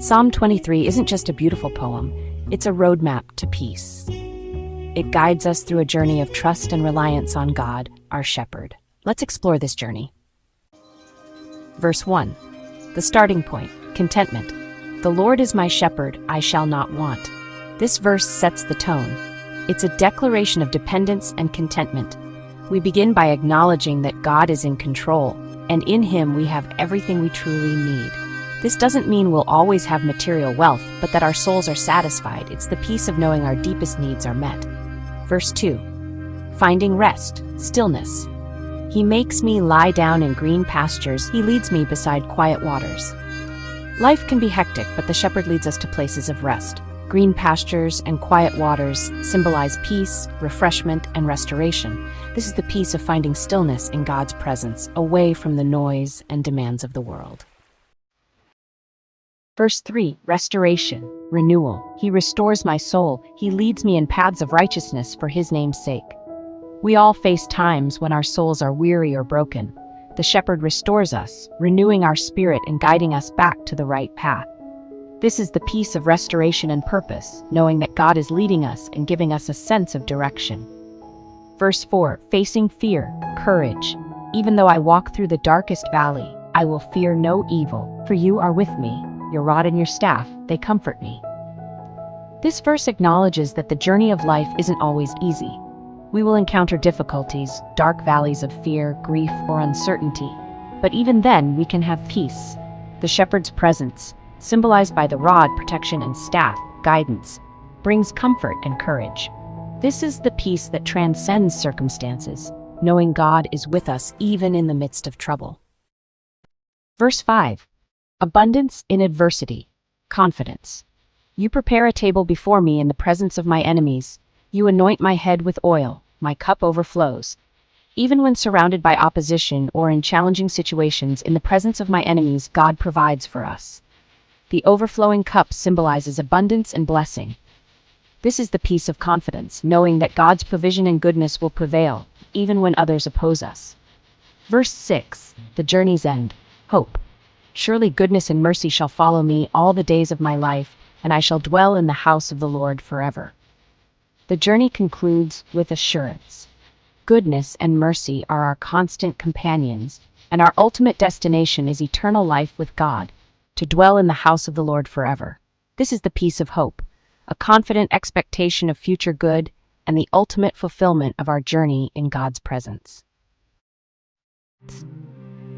Psalm 23 isn't just a beautiful poem, it's a roadmap to peace. It guides us through a journey of trust and reliance on God, our shepherd. Let's explore this journey. Verse 1. The starting point, contentment. The Lord is my shepherd, I shall not want. This verse sets the tone. It's a declaration of dependence and contentment. We begin by acknowledging that God is in control, and in Him we have everything we truly need. This doesn't mean we'll always have material wealth, but that our souls are satisfied. It's the peace of knowing our deepest needs are met. Verse 2. Finding rest, stillness. He makes me lie down in green pastures. He leads me beside quiet waters. Life can be hectic, but the shepherd leads us to places of rest. Green pastures and quiet waters symbolize peace, refreshment, and restoration. This is the peace of finding stillness in God's presence, away from the noise and demands of the world. Verse 3. Restoration, renewal. He restores my soul. He leads me in paths of righteousness for His name's sake. We all face times when our souls are weary or broken. The shepherd restores us, renewing our spirit and guiding us back to the right path. This is the peace of restoration and purpose, knowing that God is leading us and giving us a sense of direction. Verse 4. Facing fear, courage. Even though I walk through the darkest valley, I will fear no evil, for you are with me. Your rod and your staff, they comfort me. This verse acknowledges that the journey of life isn't always easy. We will encounter difficulties, dark valleys of fear, grief, or uncertainty. But even then, we can have peace. The shepherd's presence, symbolized by the rod, protection, and staff, guidance, brings comfort and courage. This is the peace that transcends circumstances, knowing God is with us even in the midst of trouble. Verse 5. Abundance in adversity, confidence. You prepare a table before me in the presence of my enemies. You anoint my head with oil, my cup overflows. Even when surrounded by opposition or in challenging situations, in the presence of my enemies, God provides for us. The overflowing cup symbolizes abundance and blessing. This is the peace of confidence, knowing that God's provision and goodness will prevail, even when others oppose us. Verse 6. The journey's end, hope. Surely goodness and mercy shall follow me all the days of my life, and I shall dwell in the house of the Lord forever. The journey concludes with assurance. Goodness and mercy are our constant companions, and our ultimate destination is eternal life with God, to dwell in the house of the Lord forever. This is the peace of hope, a confident expectation of future good, and the ultimate fulfillment of our journey in God's presence.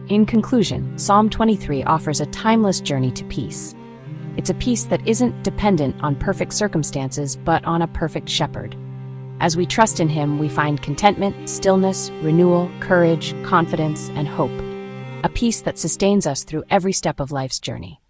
In conclusion, Psalm 23 offers a timeless journey to peace. It's a peace that isn't dependent on perfect circumstances, but on a perfect shepherd. As we trust in Him, we find contentment, stillness, renewal, courage, confidence, and hope. A peace that sustains us through every step of life's journey.